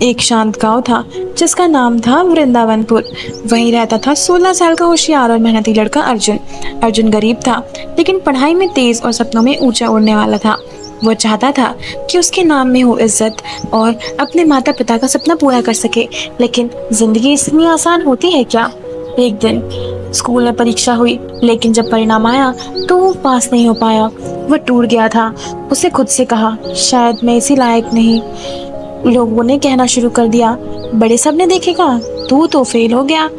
एक शांत गांव था जिसका नाम था वृंदावनपुर। वहीं रहता था 16 साल का होशियार और मेहनती लड़का अर्जुन। अर्जुन गरीब था, लेकिन पढ़ाई में तेज और सपनों में ऊंचा उड़ने वाला था। वो चाहता था कि उसके नाम में हो इज्जत और अपने माता पिता का सपना पूरा कर सके। लेकिन जिंदगी इतनी आसान होती है क्या? एक दिन स्कूल में परीक्षा हुई, लेकिन जब परिणाम आया तो वो पास नहीं हो पाया। वह टूट गया था। उसे खुद से कहा, शायद मैं इसी लायक नहीं। लोगों ने कहना शुरू कर दिया, बड़े सपने देखेगा, तू तो फेल हो गया।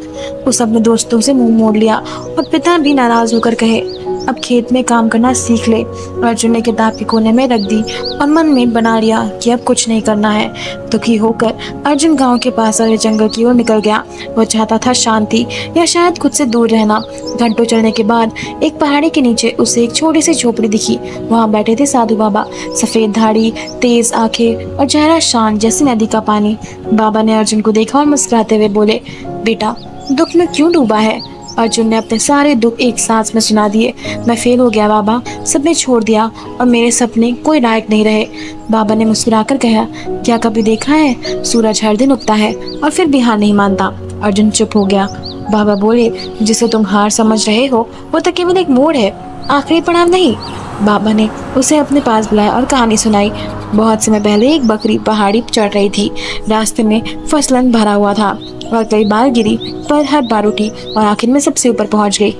उस अपने दोस्तों से मुंह मोड़ लिया और पिता भी नाराज होकर कहे, अब खेत में काम करना सीख ले। अर्जुन ने किताब के कोने में रख दी और मन में बना लिया कि अब कुछ नहीं करना है। दुखी होकर अर्जुन गांव के पास वाले जंगल की ओर निकल गया। वो चाहता था शांति या शायद खुद से दूर रहना। घंटों चलने के बाद एक पहाड़ी के नीचे उसे एक छोटी सी झोपड़ी दिखी। वहां बैठे थे साधु बाबा, सफेद दाढ़ी, तेज आंखें और चेहरा शांत जैसे नदी का पानी। बाबा ने अर्जुन को देखा और मुस्कुराते हुए बोले, बेटा, दुख में क्यों डूबा है? अर्जुन ने अपने सारे दुख एक सांस में सुना दिए। मैं फेल हो गया बाबा, सबने छोड़ दिया और मेरे सपने कोई लायक नहीं रहे। बाबा ने मुस्कुराकर कहा, क्या कभी देखा है सूरज हर दिन उगता है और फिर भी हार नहीं मानता? अर्जुन चुप हो गया। बाबा बोले, जिसे तुम हार समझ रहे हो वो तो केवल एक मोड़ है, आखिरी पड़ाव नहीं। बाबा ने उसे अपने पास बुलाया और कहानी सुनाई। बहुत समय पहले एक बकरी पहाड़ी चढ़ रही थी। रास्ते में फसलन भरा हुआ था और कई बार गिरी, पर हर बार उठी और आखिर में सबसे ऊपर पहुंच गई।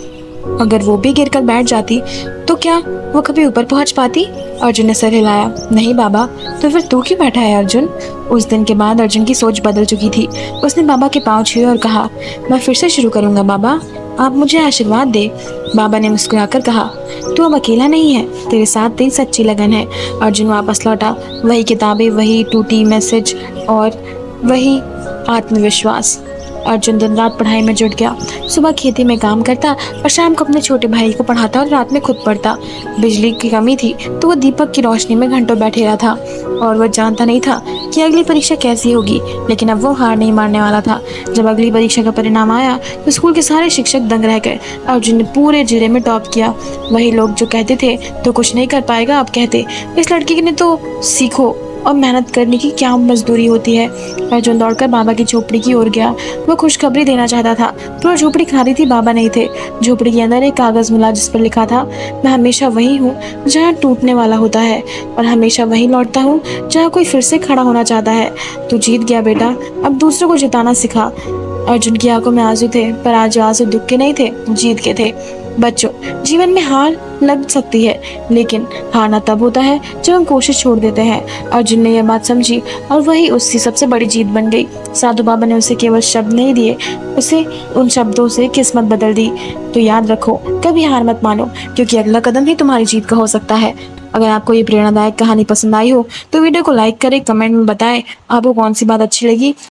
अगर वो भी गिरकर बैठ जाती तो क्या वो कभी ऊपर पहुंच पाती? अर्जुन ने सर हिलाया। नहीं बाबा, तो फिर तू क्यों बैठा है अर्जुन? उस दिन के बाद अर्जुन की सोच बदल चुकी थी। उसने बाबा के पांव छुए और कहा, मैं फिर से शुरू करूंगा बाबा, आप मुझे आशीर्वाद दे। बाबा ने मुस्कुराकर कहा, तू अब अकेला नहीं है, तेरे साथ तेरी सच्ची लगन है। अर्जुन वापस लौटा। वही किताबें, वही टूटी मैसेज और वही आत्मविश्वास। अर्जुन दिन रात पढ़ाई में जुट गया। सुबह खेती में काम करता और शाम को अपने छोटे भाई को पढ़ाता और रात में खुद पढ़ता। बिजली की कमी थी तो वो दीपक की रोशनी में घंटों बैठे रहा था और वह जानता नहीं था कि अगली परीक्षा कैसी होगी, लेकिन अब वो हार नहीं मानने वाला था। जब अगली परीक्षा का परिणाम आया तो स्कूल के सारे शिक्षक दंग रह गए। अर्जुन ने पूरे जिले में टॉप किया। वही लोग जो कहते थे तो कुछ नहीं कर पाएगा, अब कहते, इस लड़की ने तो सीखो और मेहनत करने की क्या मजदूरी होती है। अर्जुन दौड़कर बाबा की झोपड़ी की ओर गया। वो खुशखबरी देना चाहता था, पर वो झोपड़ी खाली थी, बाबा नहीं थे। झोपड़ी के अंदर एक कागज मिला जिस पर लिखा था, मैं हमेशा वही हूँ जहाँ टूटने वाला होता है और हमेशा वही लौटता हूँ जहाँ कोई फिर से खड़ा होना चाहता है। तू जीत गया बेटा, अब दूसरों को जिताना सिखा। अर्जुन की आंखों में आंसू थे, पर आज आंसू दुख के नहीं थे, जीत के थे। बच्चों, जीवन में हार लग सकती है, लेकिन हारना तब होता है जब हम कोशिश छोड़ देते हैं। अर्जुन ने यह बात समझी और वही उसकी सबसे बड़ी जीत बन गई। साधु बाबा ने उसे केवल शब्द नहीं दिए, उसे उन शब्दों से किस्मत बदल दी। तो याद रखो, कभी हार मत मानो, क्योंकि अगला कदम ही तुम्हारी जीत का हो सकता है। अगर आपको ये प्रेरणादायक कहानी पसंद आई हो तो वीडियो को लाइक करें, कमेंट में बताएं आपको कौन सी बात अच्छी लगी।